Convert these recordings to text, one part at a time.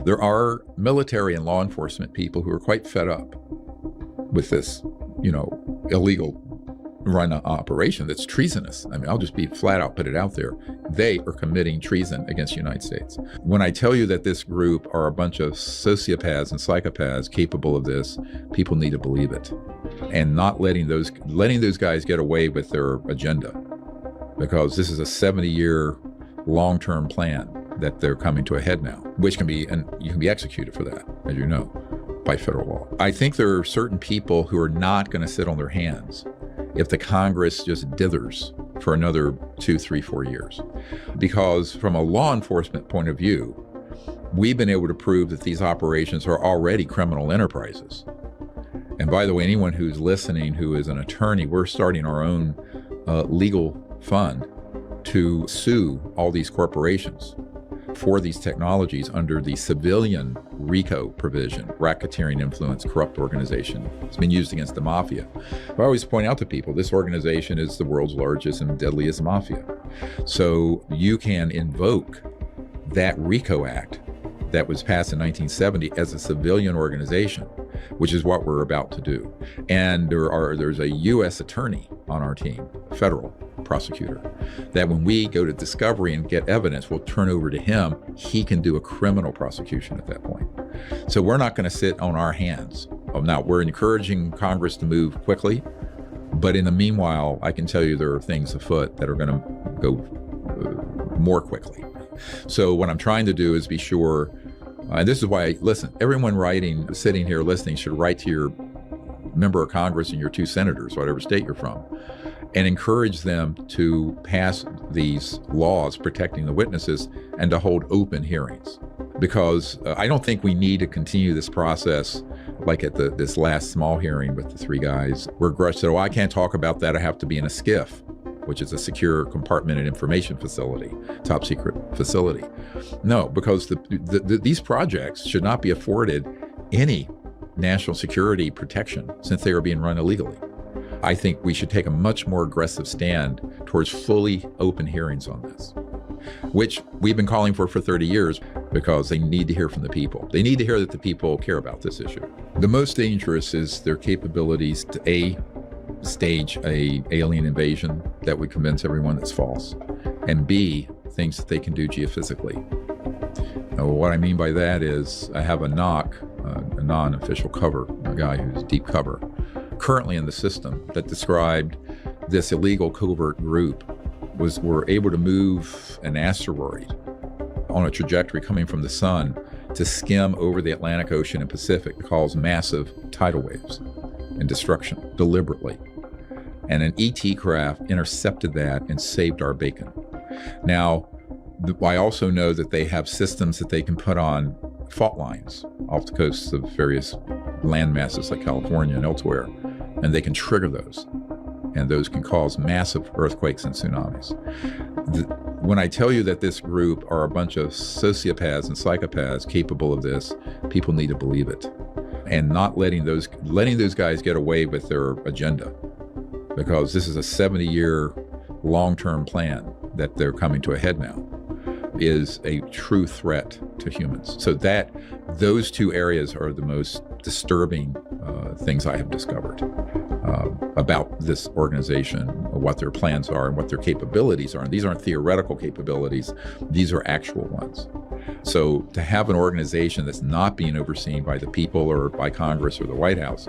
There are military and law enforcement people who are quite fed up with this, illegal run operation that's treasonous. I mean, I'll just be flat out put it out there. They are committing treason against the United States. When I tell you that this group are a bunch of sociopaths and psychopaths capable of this, people need to believe it, and not letting those guys get away with their agenda, because this is a 70-year long-term plan that they're coming to a head now, which can be, and you can be executed for that, as you know, by federal law. I think there are certain people who are not going to sit on their hands if the Congress just dithers for another 2, 3, 4 years. Because from a law enforcement point of view, we've been able to prove that these operations are already criminal enterprises. And by the way, anyone who's listening who is an attorney, we're starting our own legal fund to sue all these corporations for these technologies under the civilian RICO provision, racketeering, influence, corrupt organization. It's been used against the mafia. I always point out to people, this organization is the world's largest and deadliest mafia. So you can invoke that RICO Act that was passed in 1970 as a civilian organization, which is what we're about to do. And there's a U.S. attorney on our team, federal prosecutor, that when we go to discovery and get evidence, we'll turn over to him. He can do a criminal prosecution at that point. So we're not going to sit on our hands. Now, we're encouraging Congress to move quickly, but in the meanwhile, I can tell you there are things afoot that are going to go more quickly. So what I'm trying to do is be sure, and this is why, listen, everyone sitting here listening should write to your member of Congress and your 2 senators, whatever state you're from, and encourage them to pass these laws protecting the witnesses and to hold open hearings. Because I don't think we need to continue this process like at this last small hearing with the 3 guys, where Grush said, oh, I can't talk about that, I have to be in a SCIF, which is a secure compartmented information facility, top secret facility. No, because these projects should not be afforded any national security protection since they are being run illegally. I think we should take a much more aggressive stand towards fully open hearings on this, which we've been calling for 30 years, because they need to hear from the people. They need to hear that the people care about this issue. The most dangerous is their capabilities to stage a alien invasion that would convince everyone that's false, and B, things that they can do geophysically. Now, what I mean by that is I have a NOC, a non-official cover, a guy who's deep cover, currently in the system that described this illegal covert group were able to move an asteroid on a trajectory coming from the sun to skim over the Atlantic Ocean and Pacific to cause massive tidal waves and destruction deliberately. And an ET craft intercepted that and saved our bacon. Now, I also know that they have systems that they can put on fault lines off the coasts of various land masses like California and elsewhere, and they can trigger those, and those can cause massive earthquakes and tsunamis. When I tell you that this group are a bunch of sociopaths and psychopaths capable of this, people need to believe it, and not letting those guys get away with their agenda, because this is a 70-year long-term plan that they're coming to a head now, is a true threat to humans. So those 2 areas are the most disturbing things I have discovered about this organization, what their plans are and what their capabilities are. And these aren't theoretical capabilities, these are actual ones. So to have an organization that's not being overseen by the people or by Congress or the White House,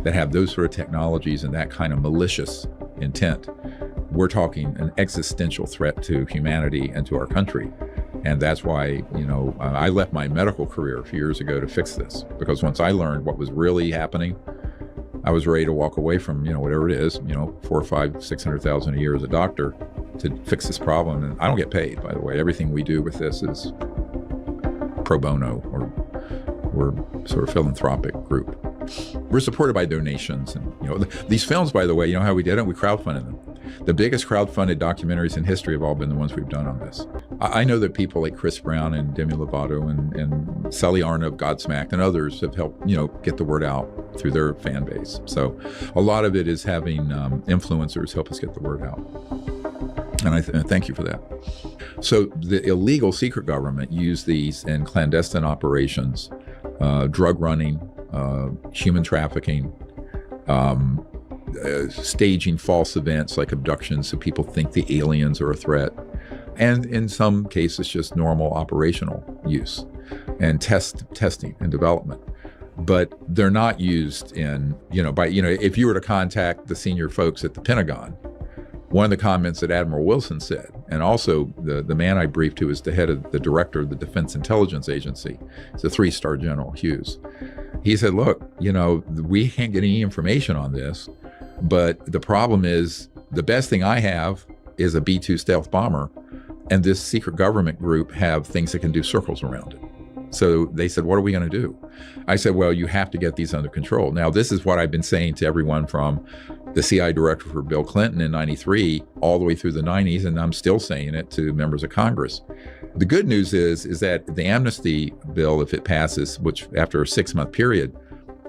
that have those sort of technologies and that kind of malicious intent, we're talking an existential threat to humanity and to our country. And that's why, I left my medical career a few years ago to fix this, because once I learned what was really happening, I was ready to walk away from, whatever it is, 400,000 or 500,000, 600,000 a year as a doctor to fix this problem. And I don't get paid, by the way. Everything we do with this is pro bono, or we're sort of philanthropic group. We're supported by donations. And, these films, by the way, how we did it? We crowdfunded them. The biggest crowdfunded documentaries in history have all been the ones we've done on this. I know that people like Chris Brown and DJLeDou and Sally Arna of Godsmacked and others have helped, get the word out through their fan base. So a lot of it is having influencers help us get the word out. And thank you for that. So the illegal secret government used these in clandestine operations, drug running, human trafficking, staging false events like abductions so people think the aliens are a threat, and in some cases just normal operational use and testing and development. But they're not used in, if you were to contact the senior folks at the Pentagon, one of the comments that Admiral Wilson said, and also the man I briefed, who is the head of the director of the Defense Intelligence Agency, is a 3-star General Hughes. He said, look, we can't get any information on this, but the problem is the best thing I have is a B-2 stealth bomber, and this secret government group have things that can do circles around it. So they said, what are we going to do? I said, well, you have to get these under control. Now, this is what I've been saying to everyone from the CIA director for Bill Clinton in 93 all the way through the 90s, and I'm still saying it to members of Congress. The good news is that the amnesty bill, if it passes, which after a 6-month period,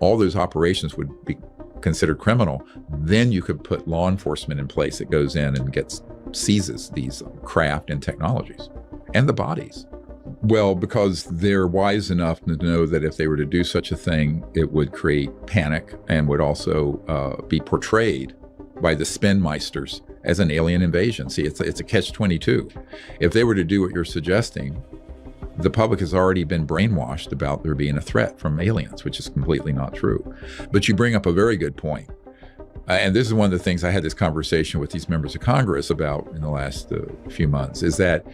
all those operations would be considered criminal. Then you could put law enforcement in place that goes in and seizes these craft and technologies and the bodies. Well, because they're wise enough to know that if they were to do such a thing, it would create panic and would also be portrayed by the spinmeisters as an alien invasion. See, it's a catch-22. If they were to do what you're suggesting, the public has already been brainwashed about there being a threat from aliens, which is completely not true. But you bring up a very good point. And this is one of the things I had this conversation with these members of Congress about in the last few months, is that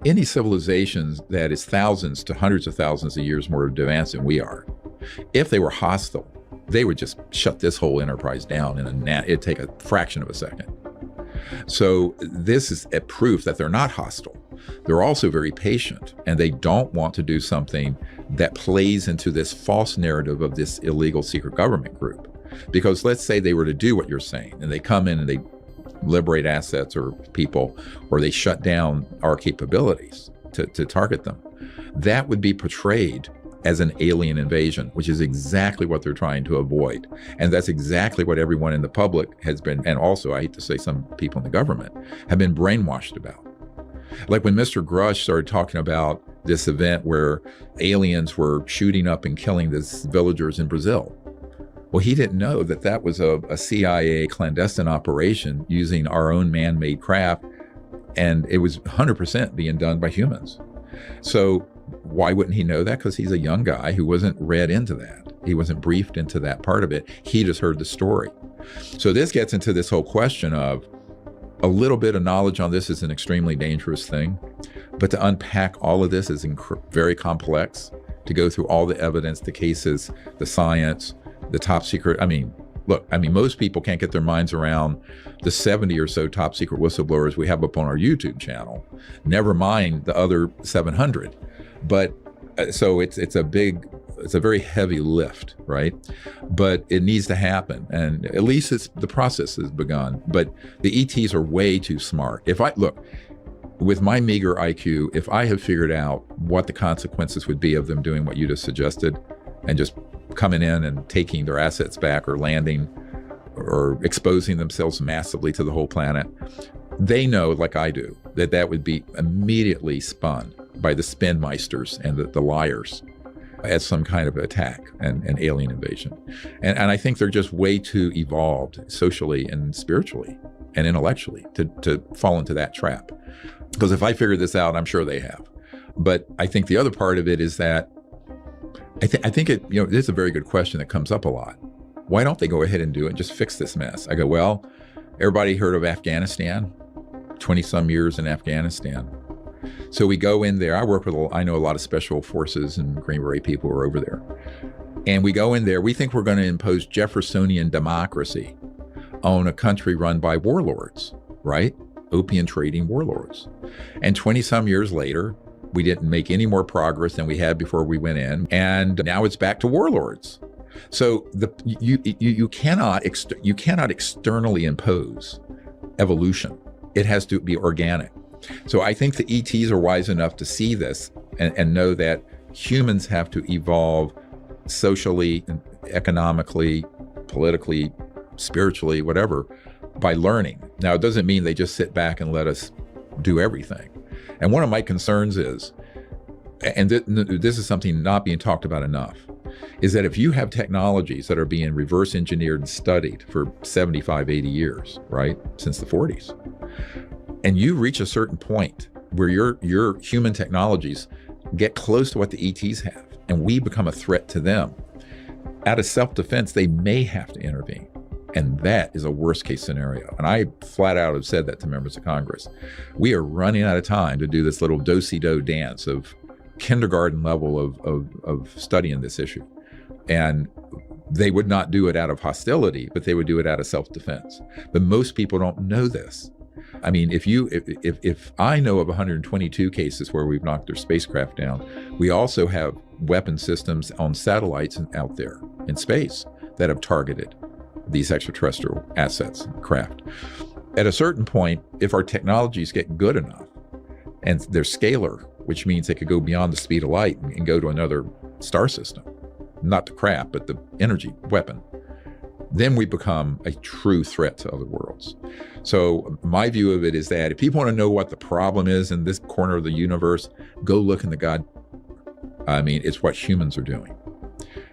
any civilizations that is thousands to hundreds of thousands of years more advanced than we are, if they were hostile, they would just shut this whole enterprise down it'd take a fraction of a second. So this is a proof that they're not hostile. They're also very patient, and they don't want to do something that plays into this false narrative of this illegal secret government group. Because let's say they were to do what you're saying, and they come in and they liberate assets or people, or they shut down our capabilities to target them. That would be portrayed as an alien invasion, which is exactly what they're trying to avoid. And that's exactly what everyone in the public has been, and also, I hate to say, some people in the government have been brainwashed about. Like when Mr. Grush started talking about this event where aliens were shooting up and killing these villagers in Brazil. Well, he didn't know that that was a CIA clandestine operation using our own man-made craft, and it was 100% being done by humans. So why wouldn't he know that? Because he's a young guy who wasn't read into that. He wasn't briefed into that part of it. He just heard the story. So this gets into this whole question of a little bit of knowledge on this is an extremely dangerous thing, but to unpack all of this is very complex, to go through all the evidence, the cases, the science, the top secret. Most people can't get their minds around the 70 or so top secret whistleblowers we have up on our YouTube channel, never mind the other 700. But so it's a very heavy lift, right? But it needs to happen, and at least the process has begun. But the ETs are way too smart. With my meager IQ, if I have figured out what the consequences would be of them doing what you just suggested, and just coming in and taking their assets back, or landing, or exposing themselves massively to the whole planet, they know, like I do, that would be immediately spun by the spinmeisters and the liars as some kind of attack and alien invasion. And I think they're just way too evolved socially and spiritually and intellectually to fall into that trap. Because if I figure this out, I'm sure they have. But I think the other part of it is that I think this is a very good question that comes up a lot. Why don't they go ahead and do it and just fix this mess? I go, well, everybody heard of Afghanistan? 20 some years in Afghanistan. So we go in there. I know a lot of special forces and Green Beret people who are over there. And we go in there. We think we're going to impose Jeffersonian democracy on a country run by warlords, right? Opium trading warlords. And 20 some years later, we didn't make any more progress than we had before we went in. And now it's back to warlords. So you cannot externally impose evolution. It has to be organic. So I think the ETs are wise enough to see this and know that humans have to evolve socially, economically, politically, spiritually, whatever, by learning. Now, it doesn't mean they just sit back and let us do everything. And one of my concerns is, and this is something not being talked about enough, is that if you have technologies that are being reverse engineered and studied for 75, 80 years, right, since the 40s, and you reach a certain point where your human technologies get close to what the ETs have, and we become a threat to them, out of self-defense, they may have to intervene. And that is a worst case scenario. And I flat out have said that to members of Congress. We are running out of time to do this little do-si-do dance of kindergarten level of studying this issue. And they would not do it out of hostility, but they would do it out of self-defense. But most people don't know this. I mean, if I know of 122 cases where we've knocked their spacecraft down, we also have weapon systems on satellites out there in space that have targeted these extraterrestrial assets and craft. At a certain point, if our technologies get good enough and they're scalar, which means they could go beyond the speed of light and go to another star system, not the craft, but the energy weapon, then we become a true threat to other worlds. So my view of it is that if people want to know what the problem is in this corner of the universe, go look in the it's what humans are doing.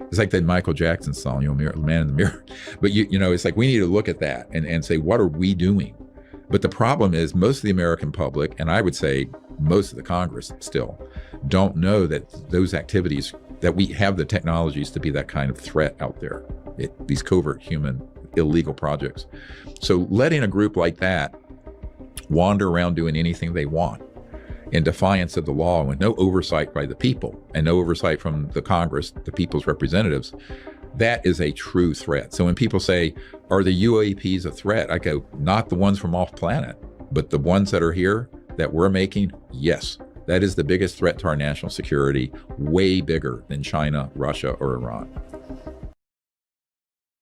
It's like that Michael Jackson song, Man in the Mirror. But it's like we need to look at that and say, what are we doing? But the problem is most of the American public, and I would say most of the Congress still, don't know that those activities, that we have the technologies to be that kind of threat out there, these covert human illegal projects. So letting a group like that wander around doing anything they want in defiance of the law with no oversight by the people and no oversight from the Congress, the people's representatives, that is a true threat. So when people say, are the UAPs a threat? I go, not the ones from off planet, but the ones that are here that we're making, yes. That is the biggest threat to our national security, way bigger than China, Russia, or Iran.